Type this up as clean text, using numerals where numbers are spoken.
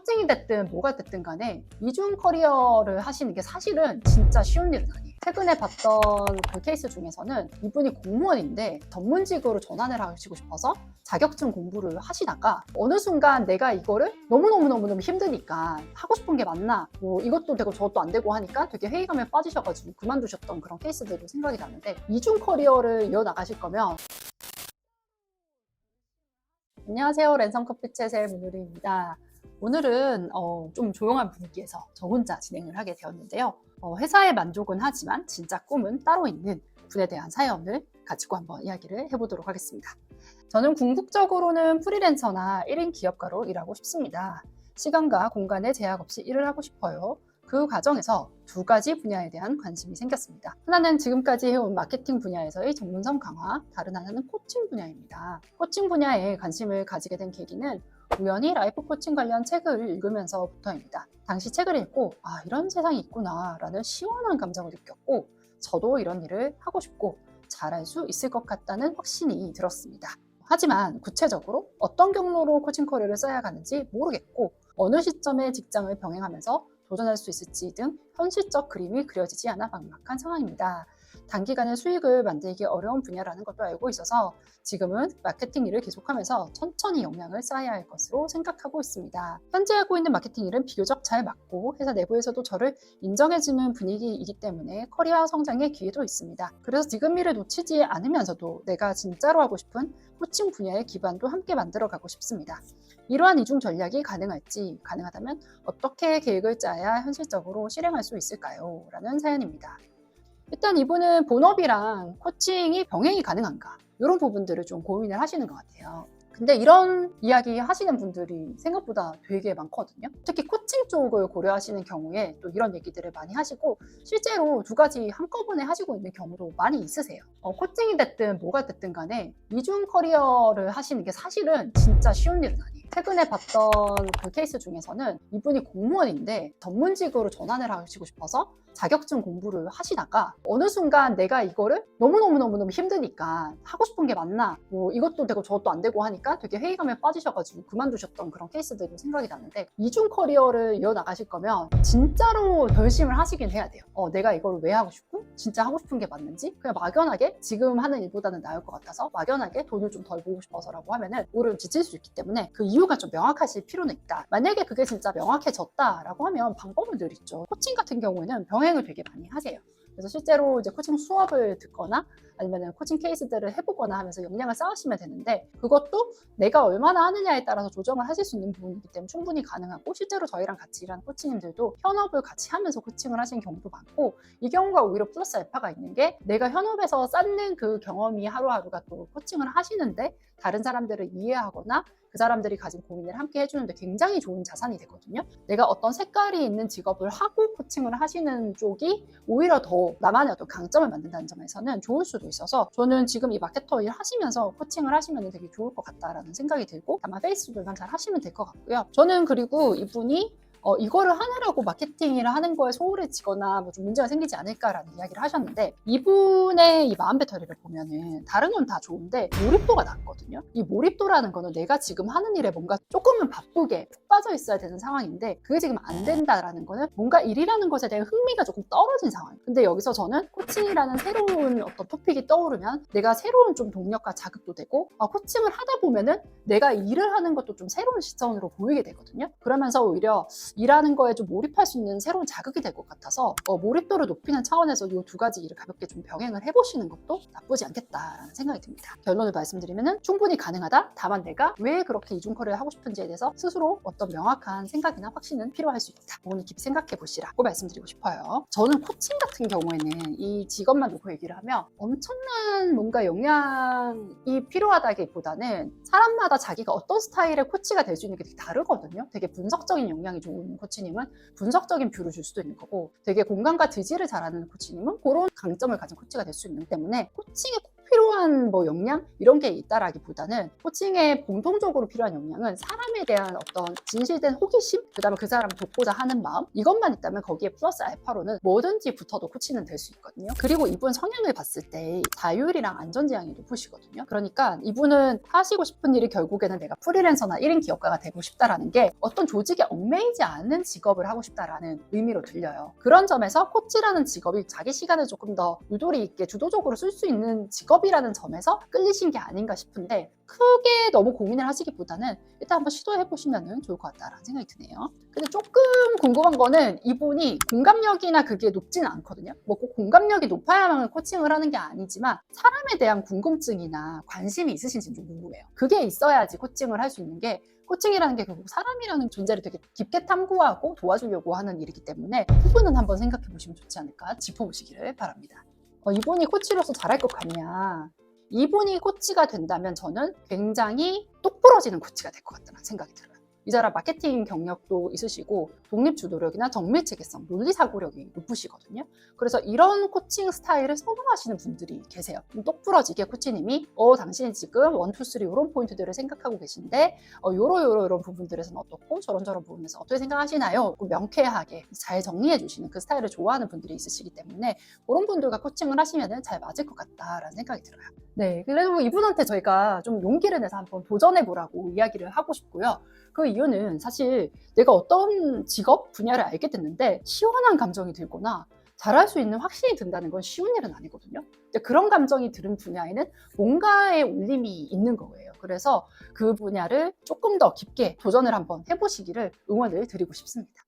코칭이 됐든 뭐가 됐든 간에 이중 커리어를 하시는 게 사실은 진짜 쉬운 일은 아니에요. 최근에 봤던 그 케이스 중에서는 이분이 공무원인데 전문직으로 전환을 하시고 싶어서 자격증 공부를 하시다가 어느 순간 내가 이거를 너무너무 힘드니까 하고 싶은 게 맞나 뭐 이것도 되고 저것도 안 되고 하니까 되게 회의감에 빠지셔가지고 그만두셨던 그런 케이스들도 생각이 나는데, 이중 커리어를 이어나가실 거면. 안녕하세요, 랜선 커피챗의 문유리입니다. 오늘은 좀 조용한 분위기에서 저 혼자 진행을 하게 되었는데요. 회사에 만족은 하지만 진짜 꿈은 따로 있는 분에 대한 사연을 가지고 한번 이야기를 해보도록 하겠습니다. 저는 궁극적으로는 프리랜서나 1인 기업가로 일하고 싶습니다. 시간과 공간에 제약 없이 일을 하고 싶어요. 그 과정에서 두 가지 분야에 대한 관심이 생겼습니다. 하나는 지금까지 해온 마케팅 분야에서의 전문성 강화, 다른 하나는 코칭 분야입니다. 코칭 분야에 관심을 가지게 된 계기는 우연히 라이프 코칭 관련 책을 읽으면서부터입니다. 당시 책을 읽고 이런 세상이 있구나 라는 시원한 감정을 느꼈고, 저도 이런 일을 하고 싶고 잘할 수 있을 것 같다는 확신이 들었습니다. 하지만 구체적으로 어떤 경로로 코칭 커리어를 써야 하는지 모르겠고, 어느 시점에 직장을 병행하면서 도전할 수 있을지 등 현실적 그림이 그려지지 않아 막막한 상황입니다. 단기간에 수익을 만들기 어려운 분야라는 것도 알고 있어서 지금은 마케팅 일을 계속하면서 천천히 역량을 쌓아야 할 것으로 생각하고 있습니다. 현재 하고 있는 마케팅 일은 비교적 잘 맞고 회사 내부에서도 저를 인정해주는 분위기이기 때문에 커리어 성장의 기회도 있습니다. 그래서 지금 일을 놓치지 않으면서도 내가 진짜로 하고 싶은 코칭 분야의 기반도 함께 만들어가고 싶습니다. 이러한 이중 전략이 가능할지, 가능하다면 어떻게 계획을 짜야 현실적으로 실행할 수 있을까요? 라는 사연입니다. 일단 이분은 본업이랑 코칭이 병행이 가능한가? 이런 부분들을 좀 고민을 하시는 것 같아요. 근데 이런 이야기 하시는 분들이 생각보다 되게 많거든요. 특히 코칭 쪽을 고려하시는 경우에 또 이런 얘기들을 많이 하시고, 실제로 두 가지 한꺼번에 하시고 있는 경우도 많이 있으세요. 코칭이 됐든 뭐가 됐든 간에 이중 커리어를 하시는 게 사실은 진짜 쉬운 일은 아니에요. 최근에 봤던 그 케이스 중에서는 이분이 공무원인데 전문직으로 전환을 하시고 싶어서 자격증 공부를 하시다가 어느 순간 내가 이거를 너무너무 힘드니까 하고 싶은 게 맞나 뭐 이것도 되고 저것도 안 되고 하니까 되게 회의감에 빠지셔가지고 그만두셨던 그런 케이스들도 생각이 나는데, 이중 커리어를 이어나가실 거면 진짜로 결심을 하시긴 해야 돼요. 내가 이걸 왜 하고 싶고 진짜 하고 싶은 게 맞는지, 그냥 막연하게 지금 하는 일보다는 나을 것 같아서 막연하게 돈을 좀 덜 보고 싶어서라고 하면은 오히려 지칠 수 있기 때문에 그 이유가 좀 명확하실 필요는 있다. 만약에 그게 진짜 명확해졌다라고 하면 방법은 늘 있죠. 코칭 같은 경우에는 병행을 되게 많이 하세요. 그래서 실제로 이제 코칭 수업을 듣거나 아니면 코칭 케이스들을 해보거나 하면서 역량을 쌓으시면 되는데, 그것도 내가 얼마나 하느냐에 따라서 조정을 하실 수 있는 부분이기 때문에 충분히 가능하고, 실제로 저희랑 같이 일하는 코치님들도 현업을 같이 하면서 코칭을 하시는 경우도 많고, 이 경우가 오히려 플러스 알파가 있는 게 내가 현업에서 쌓는 그 경험이 하루하루가 또 코칭을 하시는데 다른 사람들을 이해하거나 그 사람들이 가진 고민을 함께 해주는데 굉장히 좋은 자산이 되거든요. 내가 어떤 색깔이 있는 직업을 하고 코칭을 하시는 쪽이 오히려 더 나만의 어떤 강점을 만든다는 점에서는 좋을 수도 있어서, 저는 지금 이 마케터 일 하시면서 코칭을 하시면 되게 좋을 것 같다라는 생각이 들고, 아마 페이스북만 잘 하시면 될 것 같고요. 저는 그리고 이분이 이거를 하느라고 마케팅 일을 하는 거에 소홀해지거나 뭐 좀 문제가 생기지 않을까라는 이야기를 하셨는데, 이분의 이 마음 배터리를 보면은 다른 건 다 좋은데 몰입도가 낮거든요. 이 몰입도라는 거는 내가 지금 하는 일에 뭔가 조금은 바쁘게 푹 빠져 있어야 되는 상황인데 그게 지금 안 된다라는 거는 뭔가 일이라는 것에 대한 흥미가 조금 떨어진 상황이에요. 근데 여기서 저는 코칭이라는 새로운 어떤 토픽이 떠오르면 내가 새로운 좀 동력과 자극도 되고, 코칭을 하다 보면은 내가 일을 하는 것도 좀 새로운 시선으로 보이게 되거든요. 그러면서 오히려 일하는 거에 좀 몰입할 수 있는 새로운 자극이 될 것 같아서 몰입도를 높이는 차원에서 이 두 가지 일을 가볍게 좀 병행을 해보시는 것도 나쁘지 않겠다라는 생각이 듭니다. 결론을 말씀드리면 충분히 가능하다. 다만 내가 왜 그렇게 이중 커리어를 하고 싶은지에 대해서 스스로 어떤 명확한 생각이나 확신은 필요할 수 있다. 오늘 깊이 생각해 보시라고 말씀드리고 싶어요. 저는 코칭 같은 경우에는 이 직업만 놓고 얘기를 하면 엄청난 뭔가 역량이 필요하다기보다는 사람마다 자기가 어떤 스타일의 코치가 될 수 있는 게 되게 다르거든요. 되게 분석적인 역량이 좋은 좋은 코치님은 분석적인 뷰를 줄 수도 있는 거고, 되게 공감과 지지를 잘하는 코치님은 그런 강점을 가진 코치가 될 수 있는 때문에 코칭에 꼭 필요한 뭐 역량 이런 게 있다라기보다는 코칭에 공통적으로 필요한 역량은 사람에 대한 어떤 진실된 호기심, 그다음에 그 사람을 돕고자 하는 마음, 이것만 있다면 거기에 플러스 알파로는 뭐든지 붙어도 코치는 될 수 있거든요. 그리고 이분 성향을 봤을 때 자율이랑 안전지향이 높으시거든요. 그러니까 이분은 하시고 싶은 일이 결국에는 내가 프리랜서나 1인 기업가가 되고 싶다라는 게 어떤 조직에 얽매이지 않는 직업을 하고 싶다라는 의미로 들려요. 그런 점에서 코치라는 직업이 자기 시간을 조금 더 유도리 있게 주도적으로 쓸 수 있는 직업이라는 점에서 끌리신 게 아닌가 싶은데, 크게 너무 고민을 하시기보다는 일단 한번 시도해 보시면 좋을 것 같다라는 생각이 드네요. 근데 조금 궁금한 거는 이분이 공감력이나 그게 높지는 않거든요. 뭐 꼭 공감력이 높아야만 코칭을 하는 게 아니지만 사람에 대한 궁금증이나 관심이 있으신지 좀 궁금해요. 그게 있어야지 코칭을 할 수 있는 게, 코칭이라는 게 결국 사람이라는 존재를 되게 깊게 탐구하고 도와주려고 하는 일이기 때문에 부분은 한번 생각해 보시면 좋지 않을까 짚어보시기를 바랍니다. 이분이 코치로서 잘할 것 같냐? 이분이 코치가 된다면 저는 굉장히 똑부러지는 코치가 될 것 같다는 생각이 들어요. 이 사람 마케팅 경력도 있으시고 독립주도력이나 정밀체계성, 논리사고력이 높으시거든요. 그래서 이런 코칭 스타일을 선호하시는 분들이 계세요. 똑부러지게 코치님이 당신이 지금 1, 2, 3 이런 포인트들을 생각하고 계신데 요런 부분들에서는 어떻고 저런 부분에서 어떻게 생각하시나요? 명쾌하게 잘 정리해 주시는 그 스타일을 좋아하는 분들이 있으시기 때문에 그런 분들과 코칭을 하시면 잘 맞을 것 같다라는 생각이 들어요. 네, 그래도 이분한테 저희가 좀 용기를 내서 한번 도전해보라고 이야기를 하고 싶고요. 그 이유는 사실 내가 어떤 직업 분야를 알게 됐는데 시원한 감정이 들거나 잘할 수 있는 확신이 든다는 건 쉬운 일은 아니거든요. 근데 그런 감정이 드는 분야에는 뭔가의 울림이 있는 거예요. 그래서 그 분야를 조금 더 깊게 도전을 한번 해보시기를 응원을 드리고 싶습니다.